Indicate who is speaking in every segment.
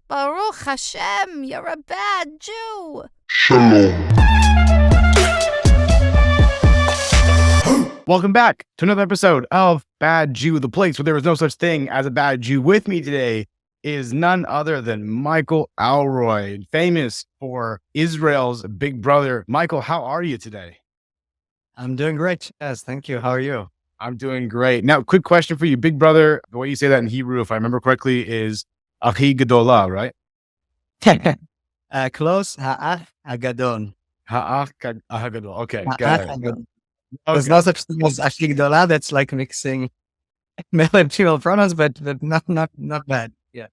Speaker 1: Baruch Hashem, you're a bad Jew.
Speaker 2: Shalom.
Speaker 3: Welcome back to another episode of Bad Jew, the place where there is no such thing as a bad Jew. With me today is none other than Michael Alroy, famous for Israel's Big Brother. Michael, how are you today?
Speaker 4: I'm doing great, Chaz. Thank you. How are you?
Speaker 3: I'm doing great. Now, quick question for you. Big Brother, the way you say that in Hebrew, if I remember correctly, is Achi Gedolah, right?
Speaker 4: Close. Ha'ach Agadon.
Speaker 3: Ha'ach Gadol. Okay,
Speaker 4: Ha'ach
Speaker 3: got it.
Speaker 4: Agadon.
Speaker 3: Okay.
Speaker 4: There's no such thing as Achi Gedolah. That's like mixing male and female pronouns, but not bad. Yeah.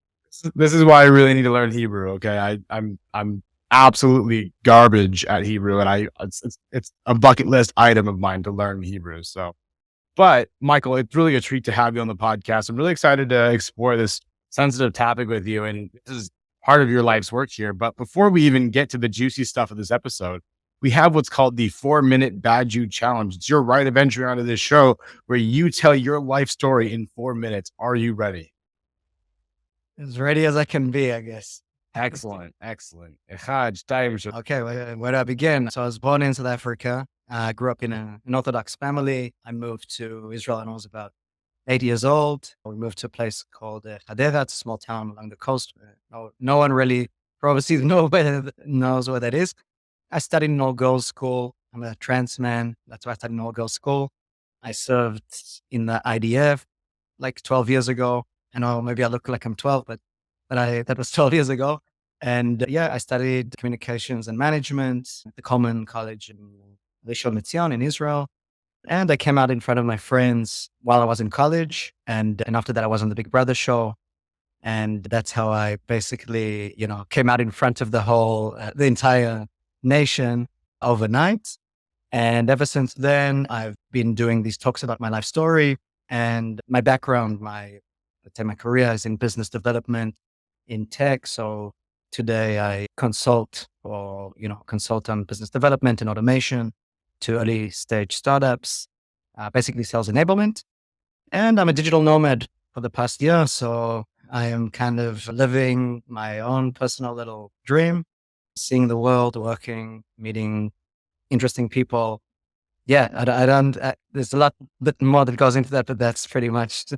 Speaker 3: This is why I really need to learn Hebrew. Okay, I'm absolutely garbage at Hebrew, and it's a bucket list item of mine to learn Hebrew. So, but Michael, it's really a treat to have you on the podcast. I'm really excited to explore this sensitive topic with you, and this is part of your life's work here. But before we even get to the juicy stuff of this episode, we have what's called the 4-minute Bad Jew Challenge. It's your right of entry onto this show where you tell your life story in 4 minutes. Are you ready?
Speaker 4: As ready as I can be, I guess.
Speaker 3: Excellent.
Speaker 4: Okay, where do I begin? So I was born in South Africa. I grew up in an Orthodox family. I moved to Israel when I was about 8 years old. We moved to a place called Hadera. It's a small town along the coast. No one really probably knows where that is. I studied in all-girls school. I'm a trans man. That's why I studied in all-girls school. I served in the IDF like 12 years ago. I know maybe I look like I'm 12, but that was 12 years ago. And I studied communications and management at the Common College in Rishon LeZion in Israel. And I came out in front of my friends while I was in college. And after that, I was on the Big Brother show. And that's how I basically, came out in front of the entire nation overnight. And ever since then, I've been doing these talks about my life story and my background. My career is in business development, in tech. So today I consult on business development and automation to early stage startups, basically sales enablement. And I'm a digital nomad for the past year. So I am kind of living my own personal little dream, seeing the world, working, meeting interesting people. Yeah, there's a lot bit more that goes into that, but that's pretty much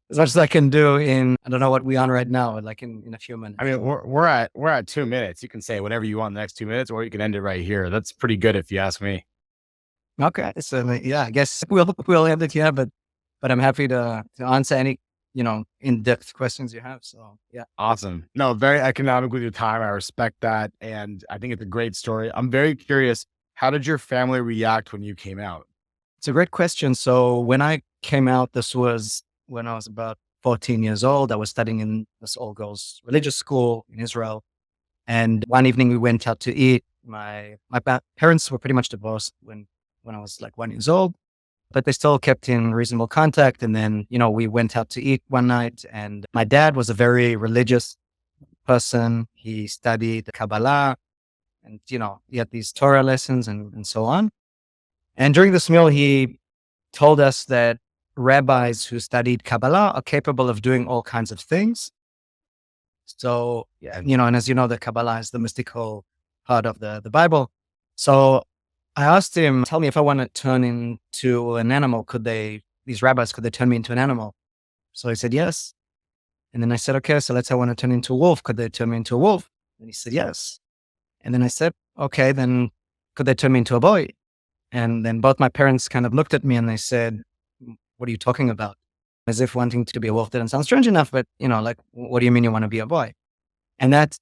Speaker 4: as much as I can do I don't know what we're on right now, like in a few minutes.
Speaker 3: I mean, we're at 2 minutes. You can say whatever you want in the next 2 minutes, or you can end it right here. That's pretty good if you ask me.
Speaker 4: Okay. So I guess we'll end it here, but I'm happy to answer any, in-depth questions you have. So yeah.
Speaker 3: Awesome. No, very economic with your time. I respect that. And I think it's a great story. I'm very curious. How did your family react when you came out?
Speaker 4: It's a great question. So when I came out, this was when I was about 14 years old. I was studying in this all-girls religious school in Israel. And one evening we went out to eat. My parents were pretty much divorced when I was like 1 year old, but they still kept in reasonable contact. And then, we went out to eat one night, and my dad was a very religious person. He studied Kabbalah and, he had these Torah lessons and so on. And during this meal, he told us that rabbis who studied Kabbalah are capable of doing all kinds of things. So, and as you know, the Kabbalah is the mystical part of the Bible. So I asked him, tell me, if I want to turn into an animal, these rabbis, could they turn me into an animal? So he said, yes. And then I said, okay, so let's say I want to turn into a wolf. Could they turn me into a wolf? And he said, yes. And then I said, okay, then could they turn me into a boy? And then both my parents kind of looked at me and they said, what are you talking about? As if wanting to be a wolf didn't sound strange enough, but what do you mean you want to be a boy? And that's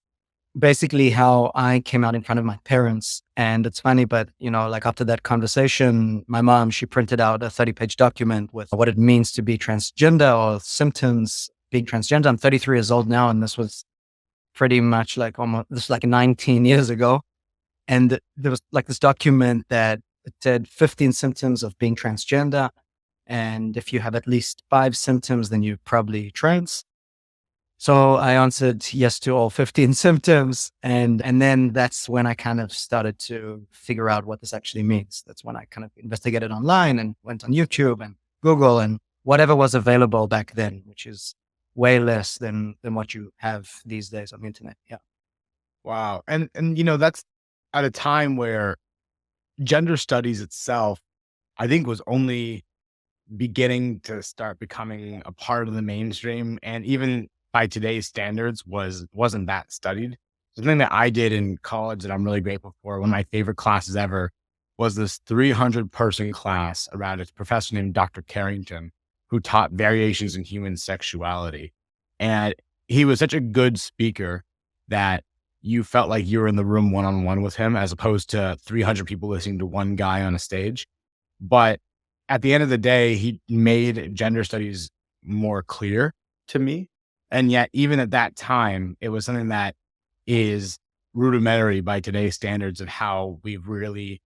Speaker 4: basically how I came out in front of my parents. And it's funny, but after that conversation, my mom, she printed out a 30-page document with what it means to be transgender or symptoms being transgender. I'm 33 years old now, and this was pretty much like 19 years ago. And there was like this document that said 15 symptoms of being transgender. And if you have at least 5 symptoms, then you're probably trans. So I answered yes to all 15 symptoms. And then that's when I kind of started to figure out what this actually means. That's when I kind of investigated online and went on YouTube and Google and whatever was available back then, which is way less than what you have these days on the internet. Yeah.
Speaker 3: Wow. And that's at a time where gender studies itself, I think, was only beginning to start becoming a part of the mainstream, and even by today's standards wasn't that studied. Something that I did in college that I'm really grateful for, one of my favorite classes ever, was this 300-person class around a professor named Dr. Carrington, who taught variations in human sexuality. And he was such a good speaker that you felt like you were in the room one-on-one with him, as opposed to 300 people listening to one guy on a stage. But at the end of the day, he made gender studies more clear to me. And yet, even at that time, it was something that is rudimentary by today's standards of how we've really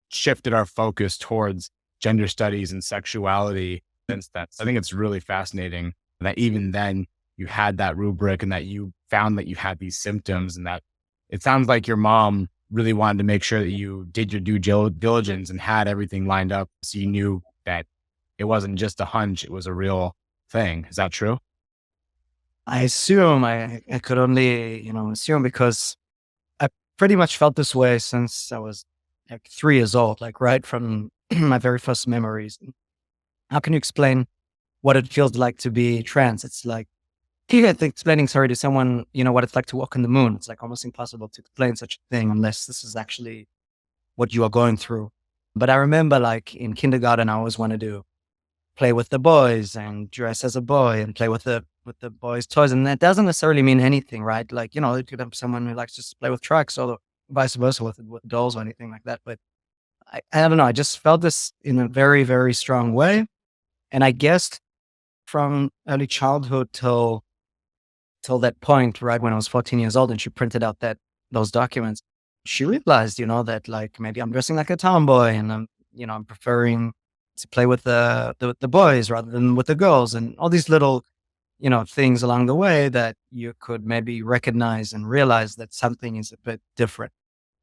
Speaker 3: shifted our focus towards gender studies and sexuality since then. So I think it's really fascinating that even then you had that rubric and that you found that you had these symptoms, and that it sounds like your mom really wanted to make sure that you did your due diligence and had everything lined up so you knew that it wasn't just a hunch, it was a real thing. Is that true?
Speaker 4: I assume I could only, assume, because I pretty much felt this way since I was like 3 years old, like right from my very first memories. How can you explain what it feels like to be trans? It's like explaining, to someone, what it's like to walk on the moon. It's like almost impossible to explain such a thing unless this is actually what you are going through. But I remember, like, in kindergarten, I always wanted to play with the boys and dress as a boy and play with the boys' toys. And that doesn't necessarily mean anything, right? Like, you could have someone who likes to just play with trucks, or vice versa with dolls or anything like that. But I don't know. I just felt this in a very, very strong way. And I guess from early childhood till that point, right when I was 14 years old, and she printed out those documents, she realized, that like maybe I'm dressing like a tomboy, and I'm preferring to play with the boys rather than with the girls, and all these little, things along the way that you could maybe recognize and realize that something is a bit different.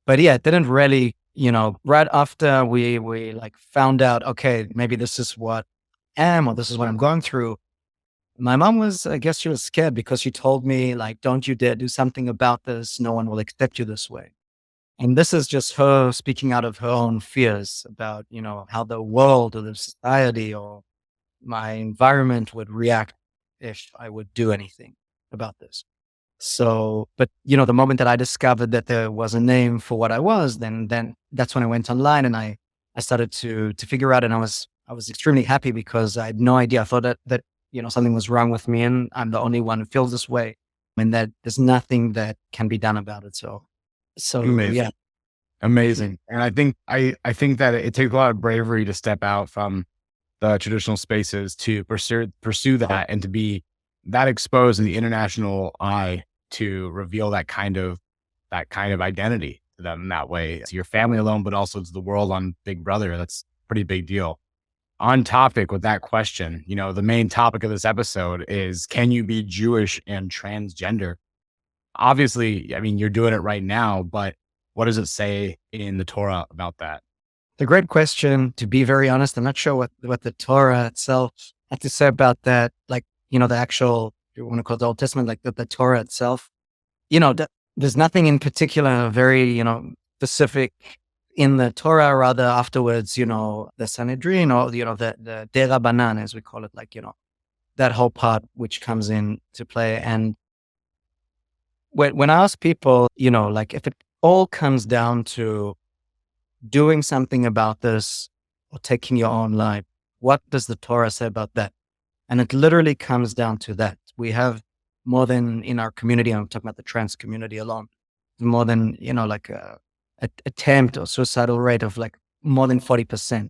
Speaker 4: But yeah, it didn't really, right after we like found out, okay, maybe this is what I am, or this is what I'm going through. My mom I guess she was scared, because she told me, like, don't you dare do something about this. No one will accept you this way. And this is just her speaking out of her own fears about, how the world or the society or my environment would react if I would do anything about this. So, but the moment that I discovered that there was a name for what I was, then that's when I went online and I started to figure out, and I was extremely happy, because I had no idea. I thought that something was wrong with me, and I'm the only one who feels this way, and that there's nothing that can be done about it. So
Speaker 3: Amazing.
Speaker 4: yeah.
Speaker 3: Amazing. And I think that it takes a lot of bravery to step out from the traditional spaces to pursue that, and to be that exposed in the international eye, to reveal that kind of identity to them in that way, to your family alone, but also to the world on Big Brother. That's a pretty big deal. On topic with that question, the main topic of this episode is, can you be Jewish and transgender? Obviously, I mean, you're doing it right now, but what does it say in the Torah about that?
Speaker 4: The great question. To be very honest, I'm not sure what the Torah itself had to say about that. Like, the actual, you want to call it the Old Testament, like the Torah itself. There's nothing in particular very, specific in the Torah. Rather, afterwards, the Sanhedrin, or, the De Rabbanan, as we call it, like, that whole part which comes in to play. And when I ask people, like, if it all comes down to doing something about this or taking your own life, what does the Torah say about that? And it literally comes down to that. We have more than, in our community, I'm talking about the trans community alone, more than, like a attempt or suicidal rate of like more than 40%,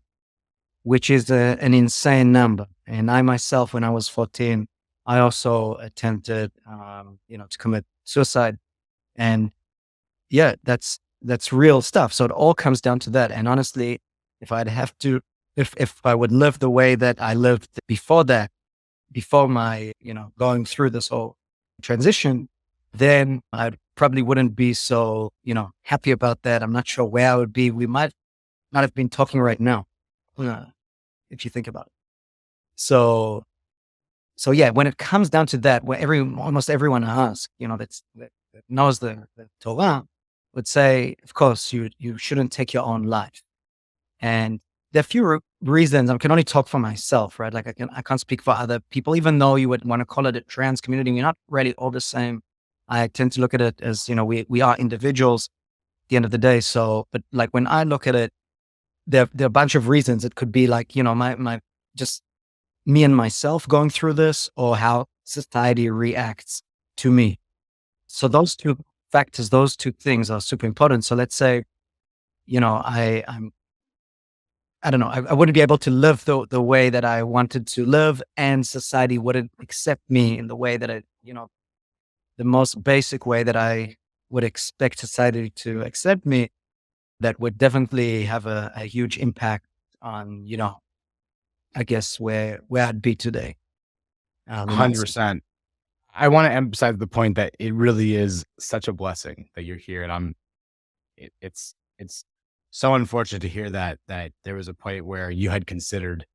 Speaker 4: which is an insane number. And I myself, when I was 14, I also attempted, to commit suicide. And yeah, that's real stuff. So it all comes down to that. And honestly, if I would live the way that I lived before that, before my, going through this whole transition, then I probably wouldn't be so, happy about that. I'm not sure where I would be. We might not have been talking right now, if you think about it. So So yeah, when it comes down to that, where almost everyone asks, that knows the Torah, would say, of course, you shouldn't take your own life. And there are few reasons. I can only talk for myself, right? Like I can't speak for other people, even though you would want to call it a trans community. We're not really all the same. I tend to look at it as, we are individuals at the end of the day. So, but like when I look at it, there are a bunch of reasons. It could be like, my just me and myself going through this, or how society reacts to me. So those two factors, those two things are super important. So let's say, I don't know, I wouldn't be able to live the way that I wanted to live, and society wouldn't accept me in the way that the most basic way that I would expect society to accept me. That would definitely have a huge impact on, I guess where I'd be today. In that sense.
Speaker 3: 100%. I want to emphasize the point that it really is such a blessing that you're here, and it's so unfortunate to hear that there was a point where you had considered,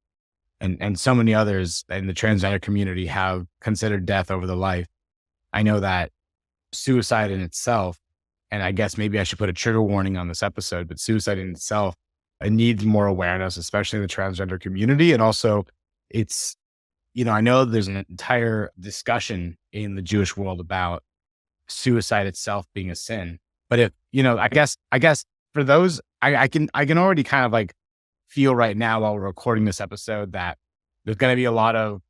Speaker 3: and so many others in the transgender community have considered death over the life. I know that suicide in itself, and I guess maybe I should put a trigger warning on this episode, but suicide in itself, it needs more awareness, especially in the transgender community. And also it's, I know there's an entire discussion in the Jewish world about suicide itself being a sin. But if, I guess for those, I can already kind of like feel right now while we're recording this episode that there's going to be a lot of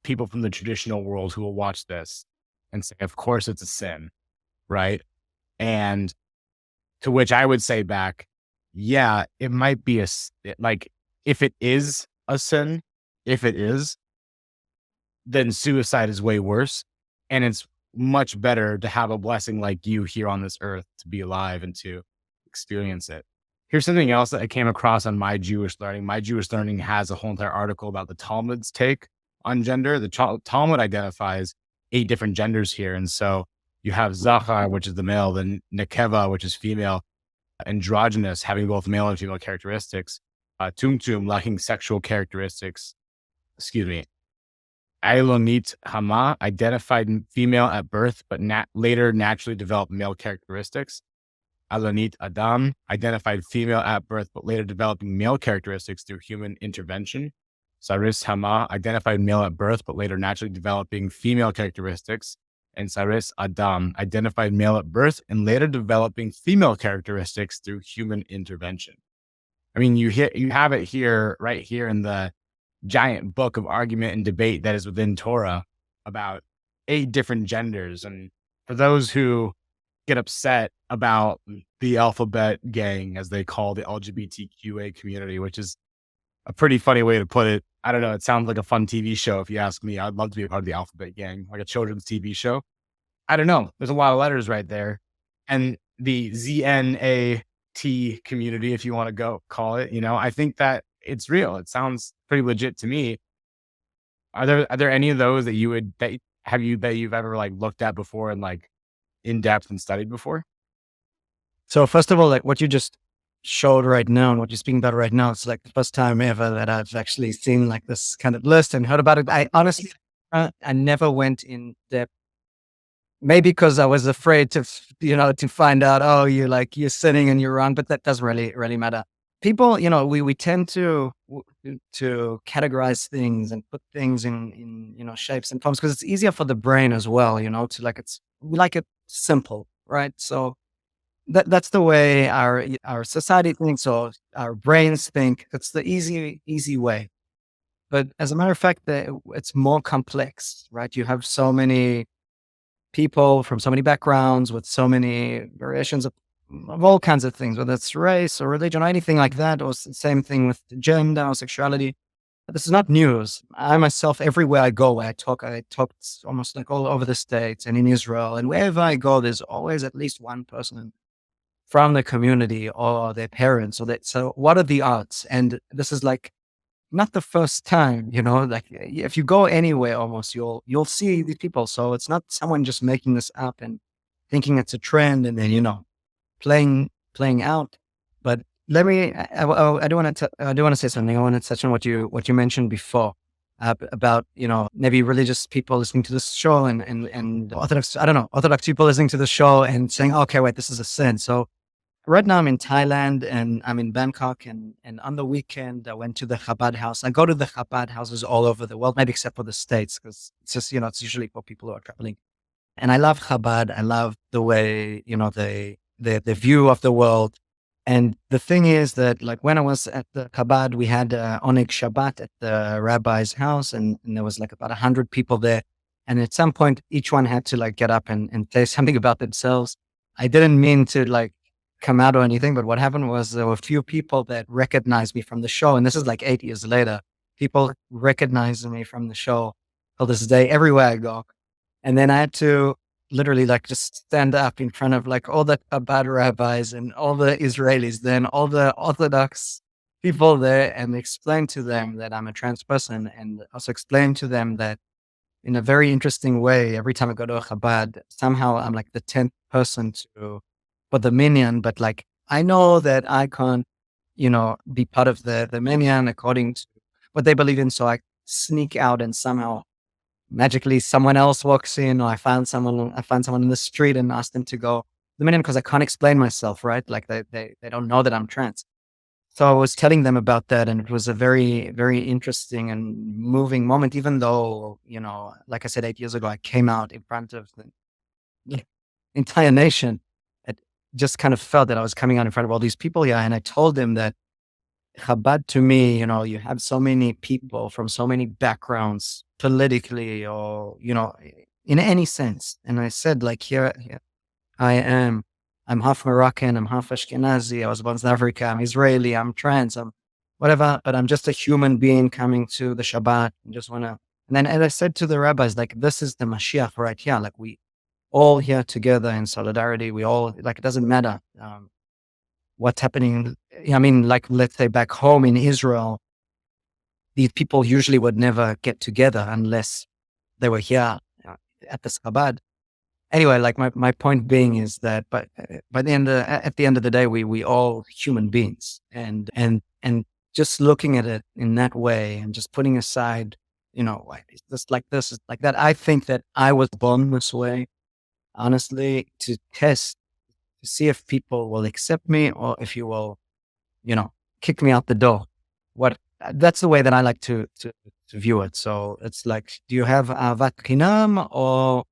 Speaker 3: people from the traditional world who will watch this and say, of course it's a sin, right? And to which I would say back, yeah, it might be like, if it is a sin, if it is, then suicide is way worse. And it's much better to have a blessing like you here on this earth, to be alive and to experience it. Here's something else that I came across on My Jewish Learning. My Jewish Learning has a whole entire article about the Talmud's take on gender. The Talmud identifies 8 different genders here. And so you have Zachar, which is the male, then Nekeva, which is female, androgynous, having both male and female characteristics, Tumtum, lacking sexual characteristics, Ailonit Hama, identified female at birth, but later naturally developed male characteristics. Alonit Adam, identified female at birth, but later developing male characteristics through human intervention. Saris Hama, identified male at birth, but later naturally developing female characteristics. And Saris Adam, identified male at birth and later developing female characteristics through human intervention. I mean, you have it here, right here in the giant book of argument and debate that is within Torah about 8 different genders. And for those who get upset about the alphabet gang, as they call the LGBTQA community, which is a pretty funny way to put it. I don't know. It sounds like a fun TV show. If you ask me, I'd love to be a part of the alphabet gang, like a children's TV show. I don't know. There's a lot of letters right there. And the ZNAT community, if you want to go call it, I think that it's real. It sounds pretty legit to me. Are there any of those that you've ever like looked at before and like in depth and studied before?
Speaker 4: So first of all, like what you just showed right now and what you're speaking about right now, it's like the first time ever that I've actually seen like this kind of list and heard about it. I honestly, I never went in depth. Maybe because I was afraid to find out, oh, you're sinning and you're wrong, but that doesn't really matter. People, we tend to categorize things and put things in shapes and forms because it's easier for the brain as well, we like it simple, right? So that's the way our society thinks, or our brains think. It's the easy way. But as a matter of fact, it's more complex, right? You have so many people from so many backgrounds with so many variations of all kinds of things, whether it's race or religion or anything like that, or same thing with gender or sexuality. This is not news. I myself, everywhere I go, I talk almost like all over the States and in Israel, and wherever I go, there's always at least one person from the community or their parents. So what are the odds? And this is like not the first time, like if you go anywhere, almost you'll see these people. So it's not someone just making this up and thinking it's a trend and then playing out. But let me. I do want to say something. I want to touch on what you mentioned before. about, maybe religious people listening to this show and Orthodox, I don't know, Orthodox people listening to the show and saying, okay, wait, this is a sin. So right now I'm in Thailand and I'm in Bangkok, and on the weekend I went to the Chabad house. I go to the Chabad houses all over the world, maybe except for the States, because it's just, it's usually for people who are traveling. And I love Chabad. I love the way, the view of the world. And the thing is that, like, when I was at the Chabad, we had Oneg Shabbat at the rabbi's house, and there was like about 100 people there. And at some point, each one had to like get up and say something about themselves. I didn't mean to like come out or anything, but what happened was there were a few people that recognized me from the show. And this is like 8 years later. People recognize me from the show till this day, everywhere I go. And then I had to literally like just stand up in front of like all the Chabad rabbis and all the Israelis, then all the Orthodox people there, and explain to them that I'm a trans person, and also explain to them that in a very interesting way, every time I go to a Chabad, somehow I'm like the 10th person for the minyan, but like I know that I can't, be part of the minyan according to what they believe in. So I sneak out and somehow magically someone else walks in, or I find someone in the street and ask them to go to the minyan because I can't explain myself, right? Like they don't know that I'm trans. So I was telling them about that, and it was a very, very interesting and moving moment, even though, like I said, 8 years ago, I came out in front of the entire nation. It just kind of felt that I was coming out in front of all these people. Yeah. And I told them that Chabad to me, you have so many people from so many backgrounds politically or, in any sense. And I said, like, here I am. I'm half Moroccan. I'm half Ashkenazi. I was born in South Africa. I'm Israeli. I'm trans. I'm whatever, but I'm just a human being coming to the Shabbat. I just want to. And then, as I said to the rabbis, like, this is the Mashiach right here. Like, we all here together in solidarity. We all, like, it doesn't matter what's happening. I mean, like, let's say back home in Israel, these people usually would never get together unless they were here at the Chabad. Anyway, like my point being is that, but at the end of the day, we all human beings, and just looking at it in that way, and just putting aside, like, it's just like this, it's like that. I think that I was born this way, honestly, to test, to see if people will accept me or if you will, kick me out the door. That's the way that I like to view it. So it's like, do you have avat chinam, or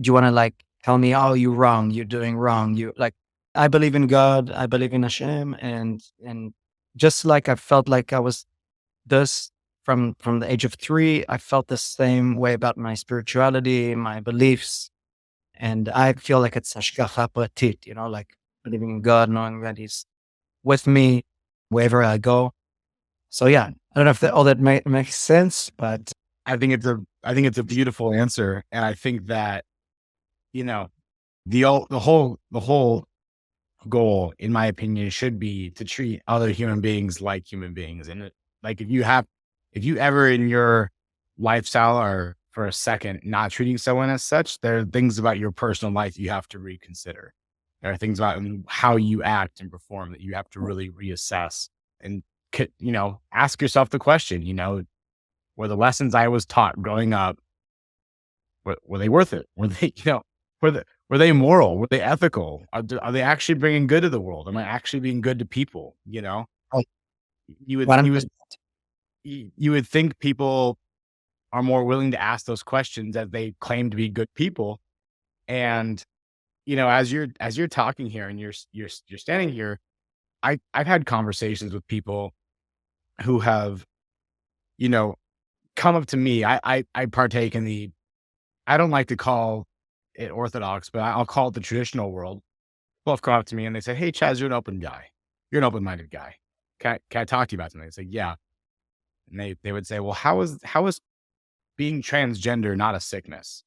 Speaker 4: do you want to like tell me, oh, you're wrong, you're doing wrong? You like, I believe in God, I believe in Hashem, and just like I felt like I was this from the age of 3, I felt the same way about my spirituality, my beliefs, and I feel like it's hashgacha pratit, like believing in God, knowing that He's with me wherever I go. So yeah, I don't know if all that makes sense, but
Speaker 3: I think it's a beautiful answer, and I think that the whole goal, in my opinion, should be to treat other human beings like human beings. And like, if you ever in your lifestyle are for a second not treating someone as such, there are things about your personal life you have to reconsider. There are things about how you act and perform that you have to really reassess and, ask yourself the question, were the lessons I was taught growing up, were they worth it? Were they, were they moral? Were they ethical? Are they actually bringing good to the world? Am I actually being good to people?
Speaker 4: Oh,
Speaker 3: You would,
Speaker 4: what
Speaker 3: you
Speaker 4: I'm,
Speaker 3: would, you would think people are more willing to ask those questions as they claim to be good people. And, as you're talking here and you're standing here, I've had conversations with people who have, come up to me. I partake in I don't like to call it orthodox, but I'll call it the traditional world. People have come up to me and they say, "Hey, Chaz, you're an open guy. You're an open-minded guy. Can I talk to you about something?" I say, "Yeah." And they would say, "Well, how is being transgender not a sickness?"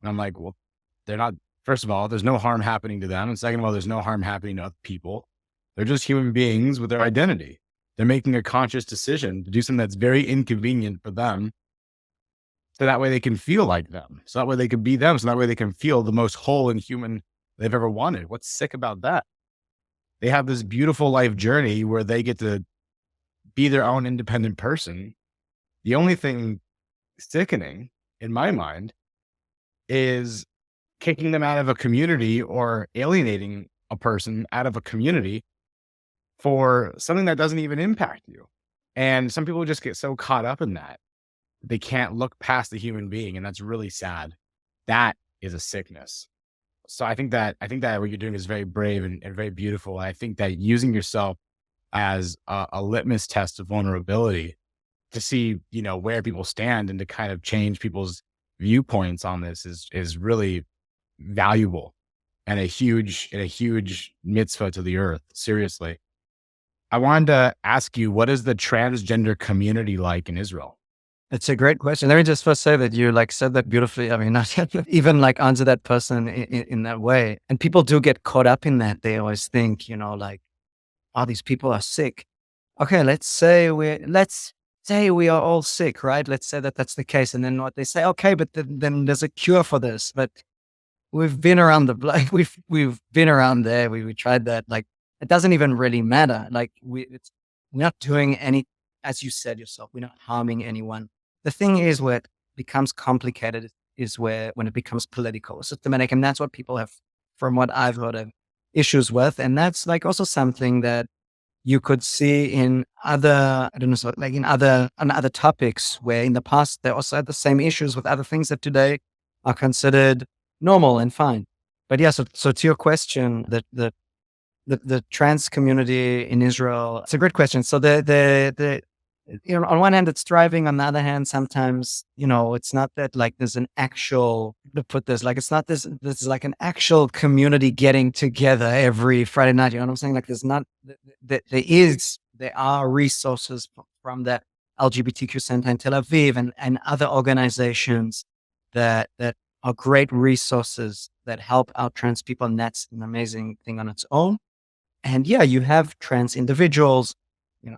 Speaker 3: And I'm like, "Well, they're not. First of all, there's no harm happening to them. And second of all, there's no harm happening to other people. They're just human beings with their identity. They're making a conscious decision to do something that's very inconvenient for them. So that way they can feel like them. So that way they can be them. So that way they can feel the most whole and human they've ever wanted. What's sick about that? They have this beautiful life journey where they get to be their own independent person. The only thing sickening in my mind is kicking them out of a community or alienating a person out of a community for something that doesn't even impact you. And some people just get so caught up in that they can't look past the human being, and that's really sad. That is a sickness. So I think that what you're doing is very brave and very beautiful. I think that using yourself as a litmus test of vulnerability to see, where people stand and to kind of change people's viewpoints on this is really valuable and a huge mitzvah to the earth. Seriously. I wanted to ask you, what is the transgender community like in Israel?
Speaker 4: It's a great question. Let me just first say that you like said that beautifully. I mean, not even like answer that person in that way. And people do get caught up in that. They always think, like, oh, these people are sick. Okay, let's say we are all sick, right? Let's say that that's the case. And then what they say, okay, but then there's a cure for this. But we've been around the block. We've been around there. We tried that. Like, it doesn't even really matter. Like, we're not doing any, as you said yourself, we're not harming anyone. The thing is, where it becomes complicated is when it becomes political, systematic, and that's what people have, from what I've heard, of issues with. And that's like also something that you could see in other, I don't know, so like on other topics, where in the past they also had the same issues with other things that today are considered normal and fine. But yeah, so to your question, the trans community in Israel, it's a great question. So the on one hand, it's thriving. On the other hand, sometimes, it's not that like there's an actual, to put this, like, it's not this is like an actual community getting together every Friday night. You know what I'm saying? Like, there's not, there are resources from the LGBTQ Center in Tel Aviv and other organizations that are great resources that help out trans people. And that's an amazing thing on its own. And yeah, you have trans individuals,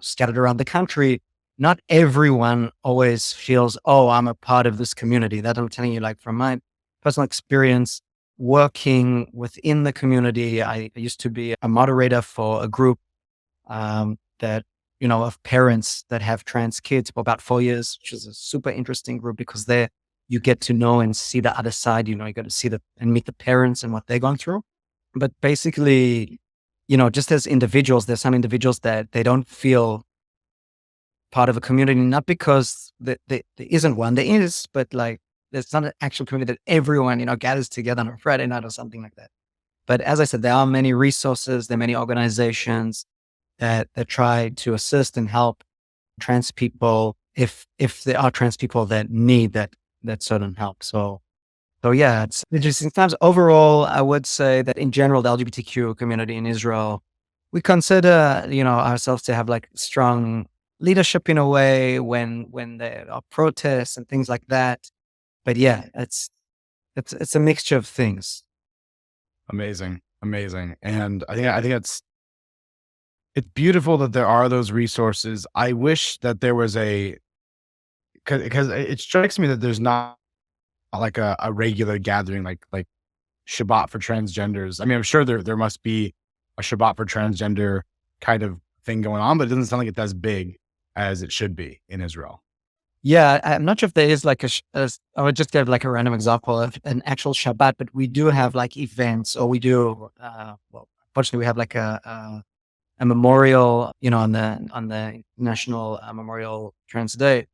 Speaker 4: scattered around the country. Not everyone always feels, oh, I'm a part of this community. That I'm telling you, like, from my personal experience working within the community, I used to be a moderator for a group that, of parents that have trans kids for about 4 years, which is a super interesting group because there you get to know and see the other side. You got to see and meet the parents and what they're going through. But basically, just as individuals, there's some individuals that they don't feel part of a community, not because there isn't one, there is, but like, there's not an actual community that everyone, gathers together on a Friday night or something like that. But as I said, there are many resources, there are many organizations that try to assist and help trans people if there are trans people that need that certain help. So yeah, it's interesting times. Overall, I would say that in general, the LGBTQ community in Israel, we consider, ourselves to have like strong leadership in a way when there are protests and things like that. But yeah, it's a mixture of things.
Speaker 3: Amazing. And I think it's beautiful that there are those resources. I wish that there was because it strikes me that there's not like a regular gathering, like Shabbat for transgenders. I mean, I'm sure there must be a Shabbat for transgender kind of thing going on, but it doesn't sound like it's as big as it should be in Israel.
Speaker 4: Yeah, I'm not sure if there is like I would just give like a random example of an actual Shabbat, but we do have like events, or we do, fortunately we have like a memorial, on the National Memorial Trans Day.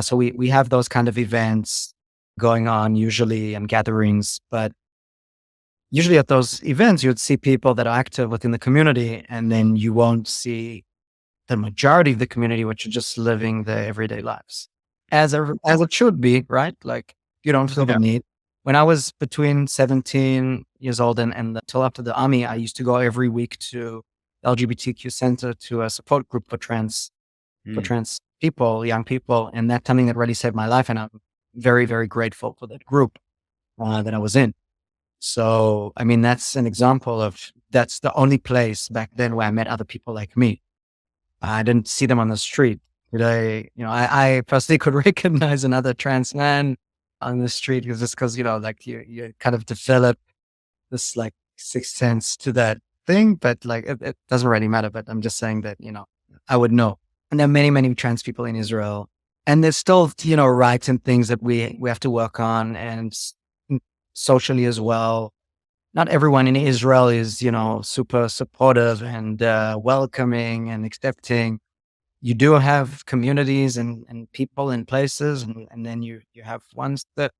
Speaker 4: So we have those kind of events going on usually, and gatherings, but usually at those events, you'd see people that are active within the community, and then you won't see the majority of the community, which are just living their everyday lives as it should be, right? Like, you don't feel the need. When I was between 17 years old and until after the army, I used to go every week to the LGBTQ Center, to a support group for trans people, young people. And that's something that really saved my life. And I'm very, very grateful for that group that I was in. So, I mean, that's an example of, that's the only place back then where I met other people like me. I didn't see them on the street. Today, I personally could recognize another trans man on the street because, like you kind of develop this like sixth sense to that thing, but like, it doesn't really matter. But I'm just saying that, I would know. And there are many, many trans people in Israel. And there's still, rights and things that we have to work on, and socially as well. Not everyone in Israel is, super supportive and welcoming and accepting. You do have communities and people and places, and then you have ones that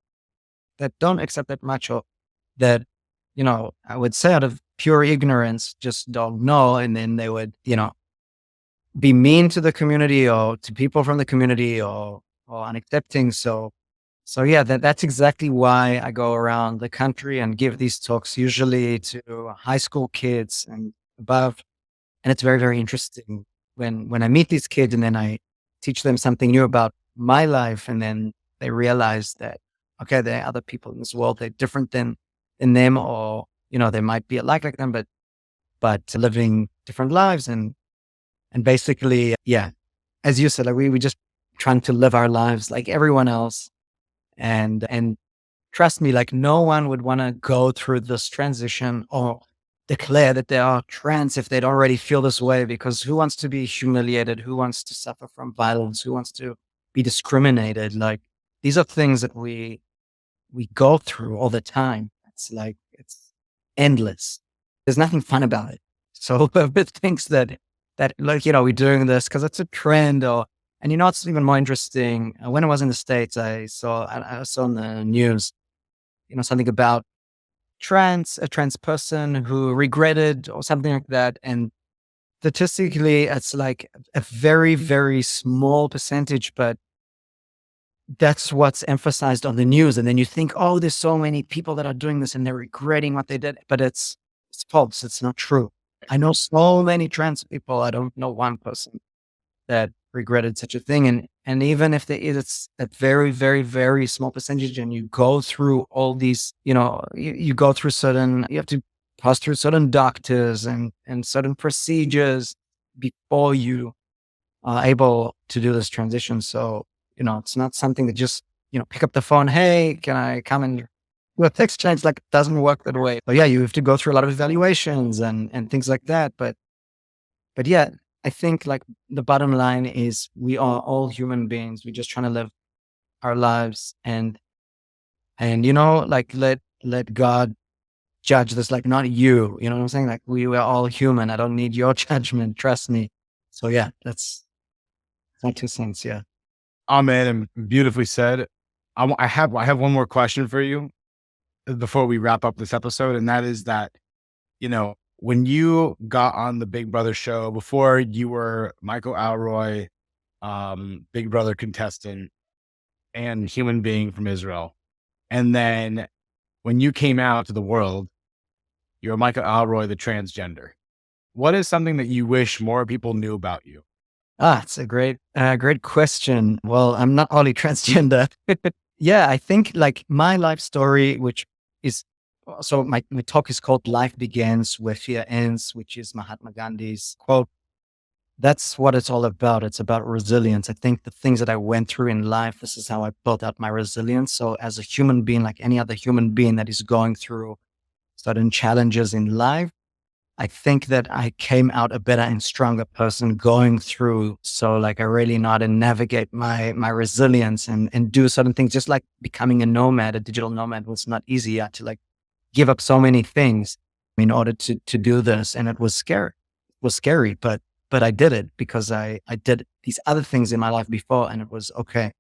Speaker 4: don't accept that much, or that, I would say out of pure ignorance, just don't know. And then they would, be mean to the community or to people from the community, or unaccepting. So yeah, that's exactly why I go around the country and give these talks, usually to high school kids and above. And it's very, very interesting when I meet these kids and then I teach them something new about my life, and then they realize that, okay, there are other people in this world, they're different than them, or, they might be like them, but living different lives. And basically, yeah, as you said, like we just trying to live our lives like everyone else. And trust me, like no one would want to go through this transition or declare that they are trans if they don't already feel this way, because who wants to be humiliated? Who wants to suffer from violence? Who wants to be discriminated? Like, these are things that we go through all the time. It's like, it's endless. There's nothing fun about it. So whoever thinks that like, we're doing this because it's a trend, and it's even more interesting. When I was in the States, I saw on the news, something about a trans person who regretted or something like that. And statistically, it's like a very, very small percentage, but that's what's emphasized on the news. And then you think, oh, there's so many people that are doing this and they're regretting what they did, but it's false. It's not true. I know so many trans people. I don't know one person that regretted such a thing. And even if it's a very, very, very small percentage, and you go through all these, you go through you have to pass through certain doctors and certain procedures before you are able to do this transition. So, it's not something that just, pick up the phone. Hey, can I come and with exchange? Like, it doesn't work that way. But yeah, you have to go through a lot of evaluations and things like that. But yeah, I think like the bottom line is we are all human beings. We're just trying to live our lives, and like let God judge this, like not you. You know what I'm saying? Like we are all human. I don't need your judgment. Trust me. So yeah, that's my 2 cents. Yeah.
Speaker 3: Amen, and beautifully said. I have one more question for you before we wrap up this episode, and that is that, when you got on the Big Brother show, before you were Michael Alroy, Big Brother contestant and human being from Israel, and then when you came out to the world, you're Michael Alroy, the transgender. What is something that you wish more people knew about you?
Speaker 4: It's a great question. Well, I'm not only transgender. Yeah, I think like my life story, which is, so my talk is called Life Begins Where Fear Ends, which is Mahatma Gandhi's quote. That's what it's all about. It's about resilience. I think the things that I went through in life, this is how I built out my resilience. So as a human being, like any other human being that is going through certain challenges in life, I think that I came out a better and stronger person going through. So like I really know how to navigate my resilience and do certain things, just like becoming a digital nomad was not easy. I had to like give up so many things in order to do this. And it was scary. It was scary, but I did it because I did these other things in my life before, and it was okay.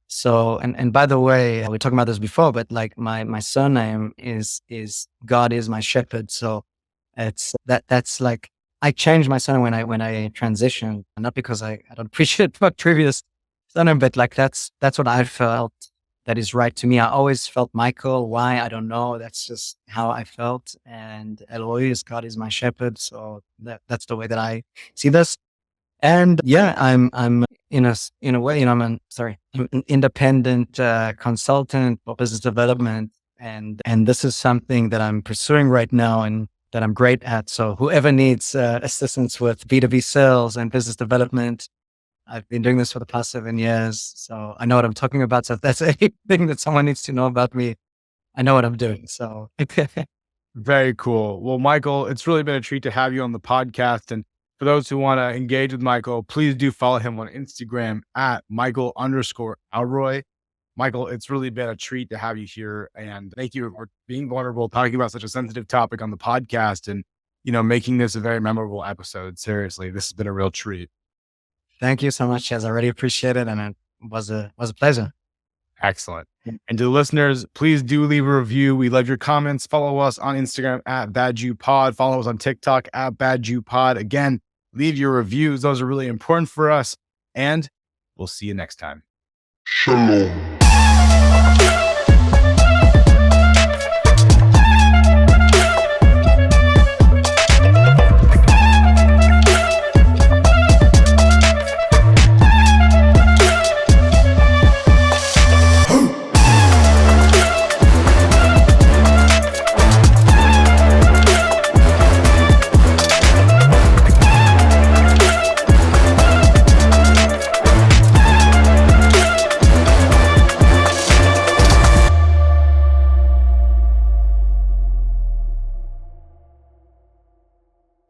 Speaker 4: So, and by the way, we were talking about this before, but like my surname is God is my shepherd. So it's that's like, I changed my surname when I transitioned, not because I don't appreciate my previous surname, but like that's what I felt that is right to me. I always felt Michael. Why? I don't know. That's just how I felt. And Alroy is God is my shepherd. So that's the way that I see this. And yeah, I'm in a way, I'm an independent consultant for business development, and this is something that I'm pursuing right now and that I'm great at. So whoever needs assistance with B2B sales and business development, I've been doing this for the past 7 years, so I know what I'm talking about. So if that's anything that someone needs to know about me, I know what I'm doing. So
Speaker 3: Very cool. Well, Michael, it's really been a treat to have you on the podcast, and For those who want to engage with Michael, please do follow him on Instagram at Michael_Alroy. Michael, it's really been a treat to have you here. And thank you for being vulnerable, talking about such a sensitive topic on the podcast and, making this a very memorable episode. Seriously, this has been a real treat.
Speaker 4: Thank you so much, Chaz. I really appreciate it. And it was a pleasure.
Speaker 3: Excellent. And to the listeners, please do leave a review. We love your comments. Follow us on Instagram at BadJewPod. Follow us on TikTok at BadJewPod. Again, leave your reviews. Those are really important for us. And we'll see you next time.
Speaker 2: Shalom.